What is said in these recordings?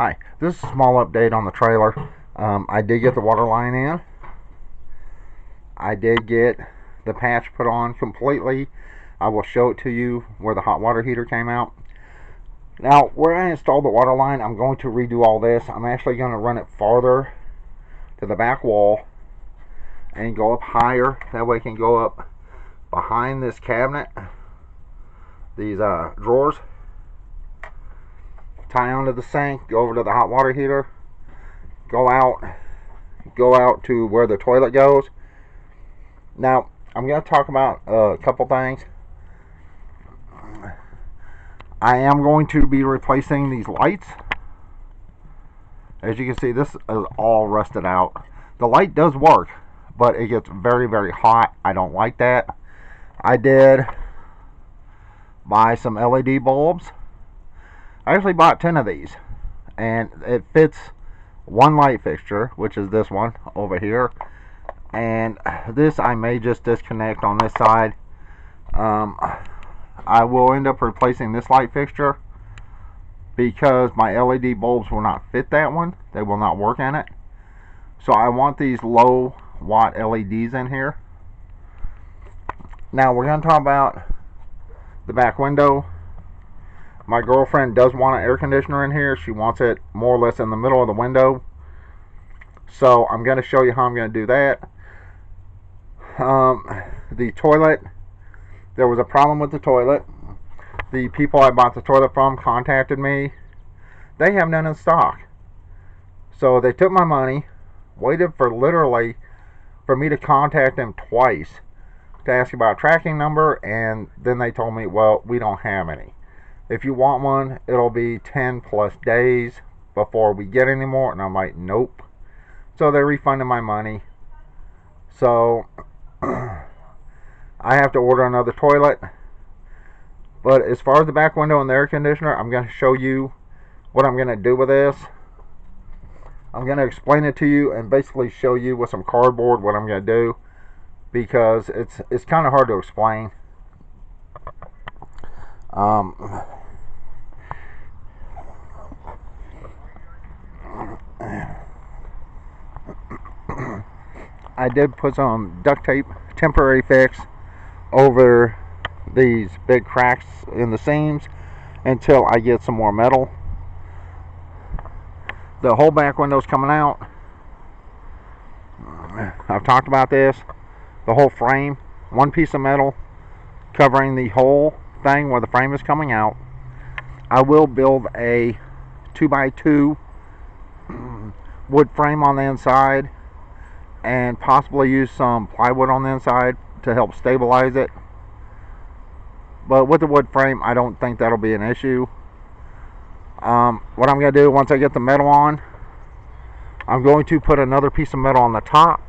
Hi, this is a small update on the trailer. I did get the water line in. I did get the patch put on completely. I will show it to you where the hot water heater came out. Now, where I installed the water line, I'm going to redo all this. I'm actually going to run it farther to the back wall and go up higher. That way it can go up behind this cabinet, these drawers. Tie onto the sink, go over to the hot water heater, go out to where the toilet goes. Now, I'm going to talk about a couple things. I am going to be replacing these lights. As you can see, this is all rusted out. The light does work, but it gets very, very hot. I don't like that. I did buy some LED bulbs. I actually bought 10 of these, and it fits one light fixture, which is this one over here, and this I may just disconnect on this side. I will end up replacing this light fixture because my LED bulbs will not fit that one. They will not work in it. So I want these low watt LEDs in here. Now we're going to talk about the back window. My girlfriend does want an air conditioner in here. She wants it more or less in the middle of the window. So I'm going to show you how I'm going to do that. The toilet, there was a problem with the toilet. The people I bought the toilet from contacted me. They have none in stock. So they took my money, waited for literally for me to contact them twice to ask about a tracking number, and then they told me, well, we don't have any. If you want one, it'll be 10 plus days before we get any more. And I'm like, nope. So they refunded my money. So I have to order another toilet. But as far as the back window and the air conditioner, I'm going to show you what I'm going to do with this. I'm going to explain it to you and basically show you with some cardboard what I'm going to do, because it's kind of hard to explain. I did put some duct tape, temporary fix, over these big cracks in the seams until I get some more metal. The whole back window's coming out. I've talked about this. The whole frame, one piece of metal covering the whole thing where the frame is coming out. I will build a 2x2 wood frame on the inside and possibly use some plywood on the inside to help stabilize it. But with the wood frame, I don't think that'll be an issue. What I'm going to do once I get the metal on, I'm going to put another piece of metal on the top,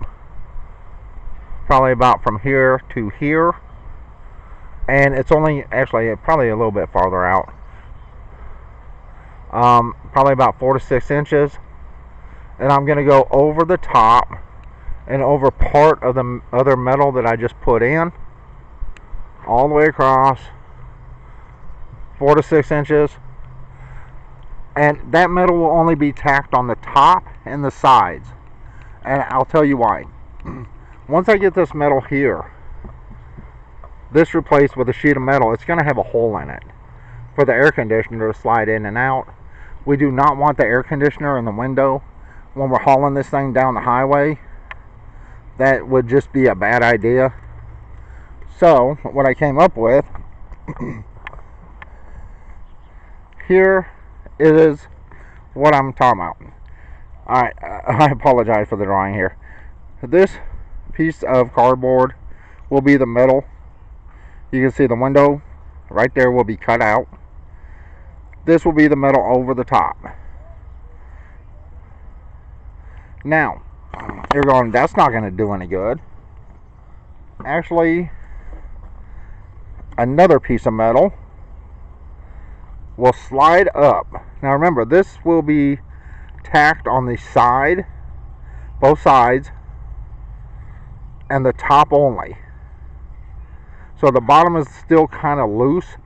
probably about from here to here, and it's only actually probably a little bit farther out, probably about 4 to 6 inches, and I'm going to go over the top and over part of the other metal that I just put in, all the way across 4 to 6 inches. And that metal will only be tacked on the top and the sides, and I'll tell you why. Once I get this metal here, this replaced with a sheet of metal, it's going to have a hole in it for the air conditioner to slide in and out. We do not want the air conditioner in the window when we're hauling this thing down the highway. That would just be a bad idea. So what I came up with here is what I'm talking about. Alright, I apologize for the drawing here. This piece of cardboard will be the metal. You can see the window right there will be cut out. This will be the metal over the top. Now, you're going, that's not going to do any good. Actually, another piece of metal will slide up. Now remember, this will be tacked on the side, both sides, and the top only. So the bottom is still kind of loose,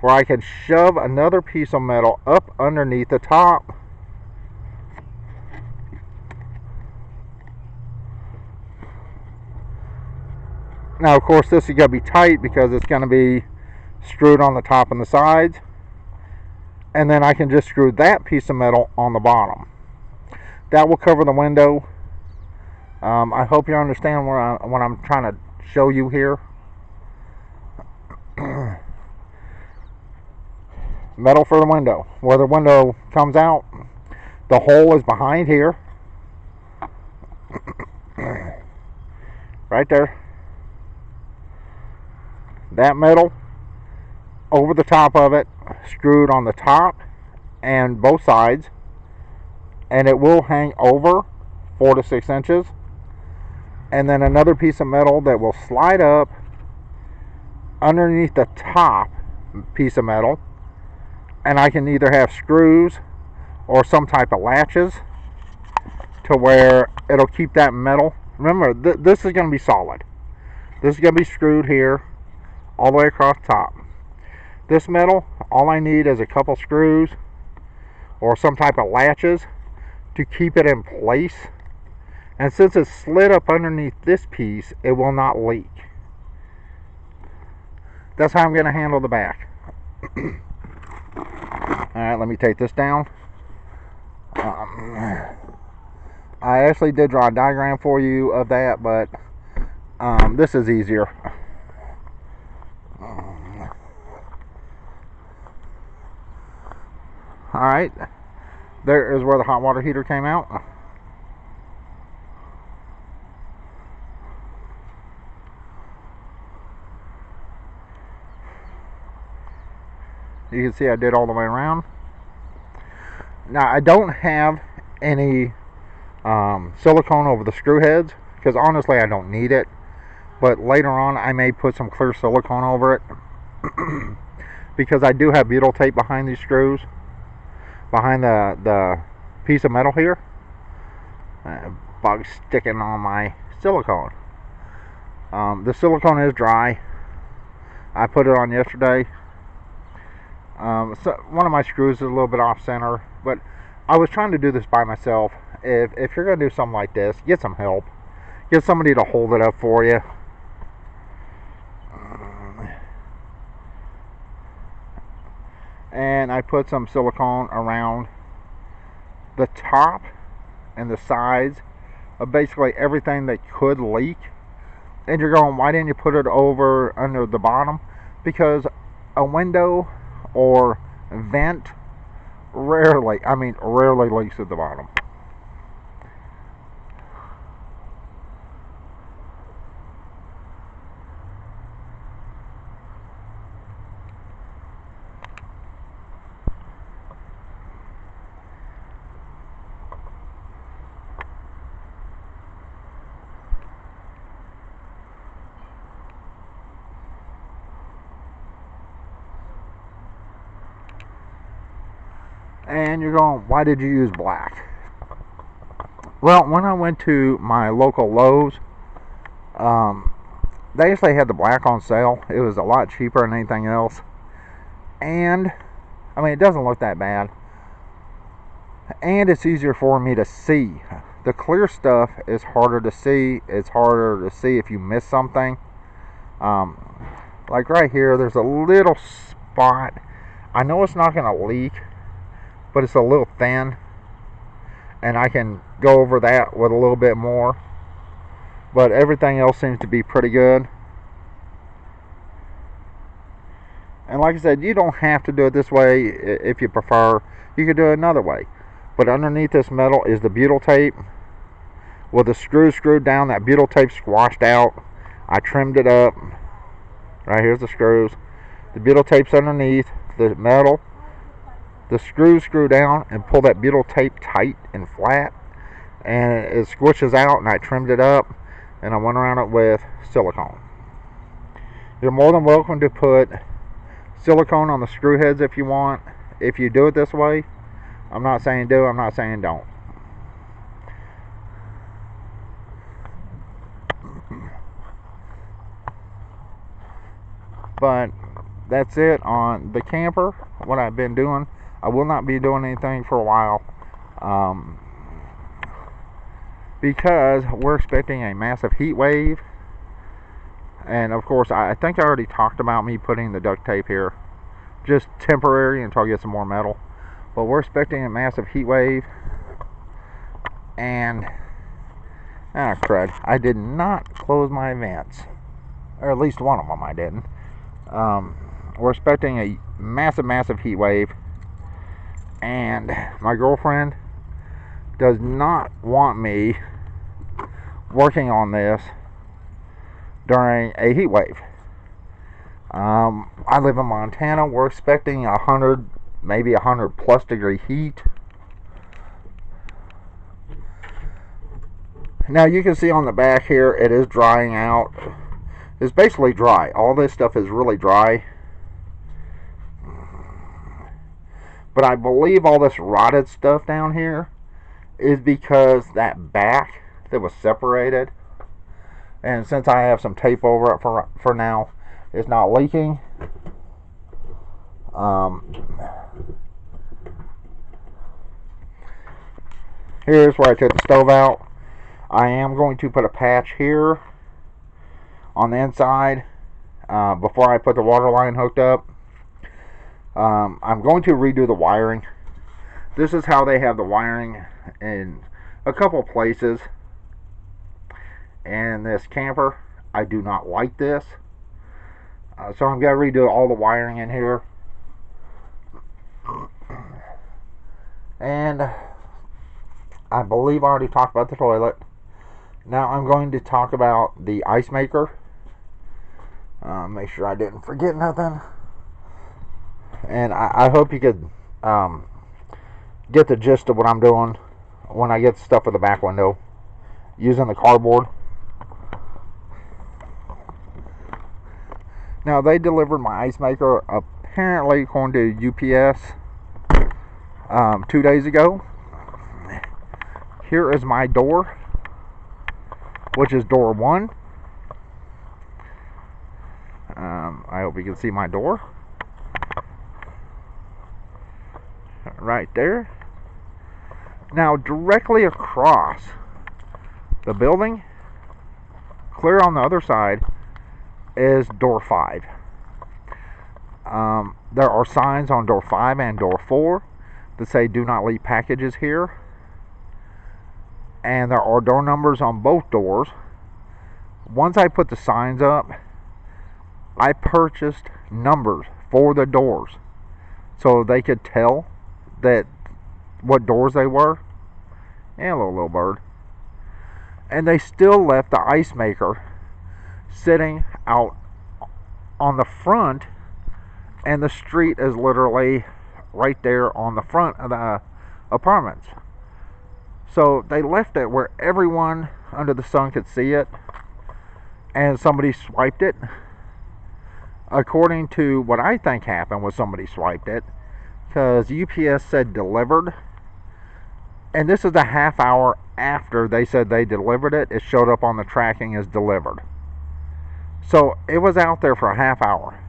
where I can shove another piece of metal up underneath the top Now, of course, this is going to be tight because it's going to be screwed on the top and the sides. And then I can just screw that piece of metal on the bottom. That will cover the window. I hope you understand what I'm trying to show you here. Metal for the window. Where the window comes out, the hole is behind here. Right there. That metal over the top of it, screwed on the top and both sides, and it will hang over 4 to 6 inches. And then another piece of metal that will slide up underneath the top piece of metal, and I can either have screws or some type of latches to where it'll keep that metal. Remember, this is going to be solid. This is going to be screwed here all the way across the top. This metal, all I need is a couple screws or some type of latches to keep it in place. And since it's slid up underneath this piece, it will not leak. That's how I'm going to handle the back. Alright, let me take this down. I actually did draw a diagram for you of that, but this is easier. Alright, there is where the hot water heater came out. You can see I did all the way around. Now, I don't have any silicone over the screw heads because honestly I don't need it, but later on I may put some clear silicone over it because I do have butyl tape behind these screws, behind the piece of metal here. Bug sticking on my silicone. The silicone is dry. I put it on yesterday. So one of my screws is a little bit off center, but I was trying to do this by myself. If you're going to do something like this, get some help. Get somebody to hold it up for you. And I put some silicone around the top and the sides of basically everything that could leak. And you're going, why didn't you put it over under the bottom? Because a window or vent rarely leaks at the bottom. And you're going, why did you use black? Well, when I went to my local Lowe's, they actually had the black on sale. It was a lot cheaper than anything else. And, I mean, it doesn't look that bad. And it's easier for me to see. The clear stuff is harder to see. It's harder to see if you miss something. Like right here, there's a little spot. I know it's not going to leak, but it's a little thin, and I can go over that with a little bit more, but everything else seems to be pretty good. And like I said, you don't have to do it this way. If you prefer, you could do it another way. But underneath this metal is the butyl tape with the screws screwed down. That butyl tape squashed out. I trimmed it up. Right here's the screws. The butyl tape's underneath the metal. The screws screw down and pull that butyl tape tight and flat, and it squishes out, and I trimmed it up, and I went around it with silicone. You're more than welcome to put silicone on the screw heads if you want. If you do it this way, I'm not saying do, I'm not saying don't. But that's it on the camper, what I've been doing. I will not be doing anything for a while because we're expecting a massive heat wave, And of course, I think I already talked about me putting the duct tape here, just temporary until I get some more metal. But we're expecting a massive heat wave, and crud, I did not close my vents, or at least one of them I didn't. We're expecting a massive heat wave, and my girlfriend does not want me working on this during a heat wave. I live in Montana. We're expecting 100, maybe 100 plus degree heat. Now you can see on the back here, it is drying out. It's basically dry. All this stuff is really dry. But I believe all this rotted stuff down here is because that back that was separated, and since I have some tape over it for now, it's not leaking. Here's where I took the stove out. I am going to put a patch here on the inside before I put the water line hooked up. I'm going to redo the wiring. This is how they have the wiring in a couple places in this camper. I do not like this. So I'm going to redo all the wiring in here. And I believe I already talked about the toilet. Now I'm going to talk about the ice maker. Make sure I didn't forget nothing. And I hope you could get the gist of what I'm doing when I get the stuff for the back window using the cardboard. Now they delivered my ice maker apparently according to UPS 2 days ago. Here is my door, which is door 1. I hope you can see my door right there. Now directly across the building, clear on the other side, is door 5. There are signs on door 5 and door 4 that say do not leave packages here, and there are door numbers on both doors. Once I put the signs up, I purchased numbers for the doors so they could tell that what doors they were. And a little bird. And they still left the ice maker sitting out on the front, and the street is literally right there on the front of the apartments. So they left it where everyone under the sun could see it, and somebody swiped it. According to what I think happened was somebody swiped it, because UPS said delivered, and this is a half hour after they said they delivered it. It showed up on the tracking as delivered. So it was out there for a half hour.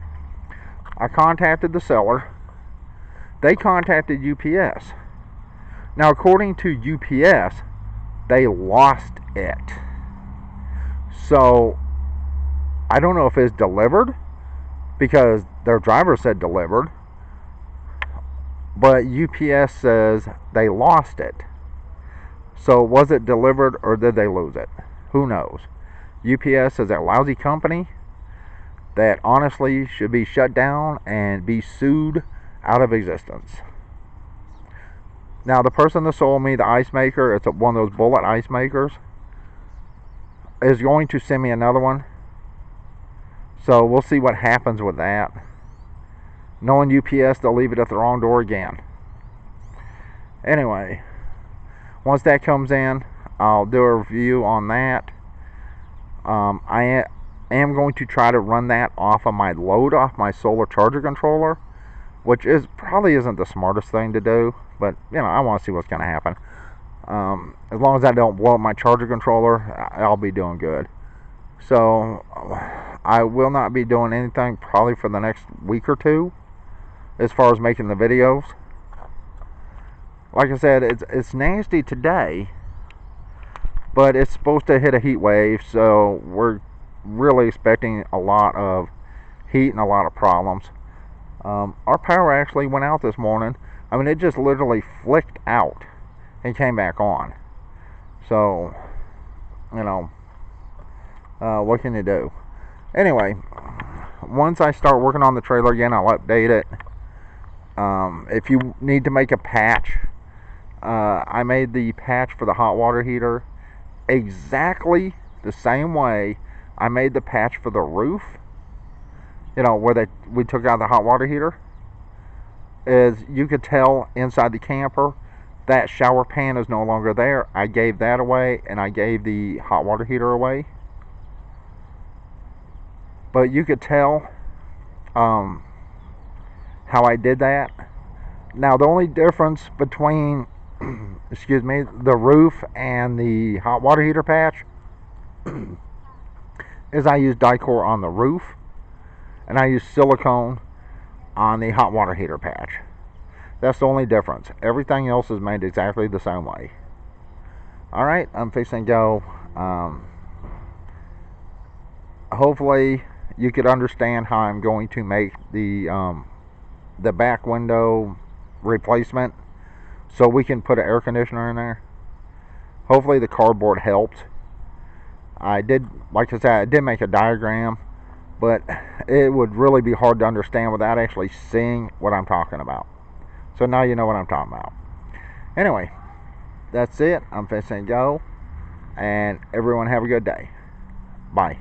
I contacted the seller. They contacted UPS. Now according to UPS, they lost it. So I don't know if it's delivered, because their driver said delivered, but UPS says they lost it. So was it delivered or did they lose it? Who knows? UPS is a lousy company that honestly should be shut down and be sued out of existence. Now the person that sold me the ice maker, it's one of those bullet ice makers, is going to send me another one. So we'll see what happens with that. Knowing UPS, they'll leave it at the wrong door again. Anyway, once that comes in, I'll do a review on that. I am going to try to run that off of my load, off my solar charger controller, which probably isn't the smartest thing to do, but I want to see what's going to happen. As long as I don't blow up my charger controller, I'll be doing good. So I will not be doing anything probably for the next week or two as far as making the videos. Like I said, it's nasty today, but it's supposed to hit a heat wave, so we're really expecting a lot of heat and a lot of problems. Our power actually went out this morning. I mean, it just literally flicked out and came back on. So, you know, what can you do? Anyway, once I start working on the trailer again, I'll update it. If you need to make a patch, I made the patch for the hot water heater exactly the same way I made the patch for the roof. You know, where we took out the hot water heater. As you could tell inside the camper, that shower pan is no longer there. I gave that away, and I gave the hot water heater away. But you could tell how I did that. Now, the only difference between excuse me, the roof and the hot water heater patch is I used Dicor on the roof, and I used silicone on the hot water heater patch. That's the only difference. Everything else is made exactly the same way. Alright, I'm fixing to go. Hopefully you could understand how I'm going to make the back window replacement so we can put an air conditioner in there. Hopefully the cardboard helped. I did, like I said, I did make a diagram, but it would really be hard to understand without actually seeing what I'm talking about. So now you know what I'm talking about. Anyway, that's it. I'm fixing to go, and everyone have a good day. Bye.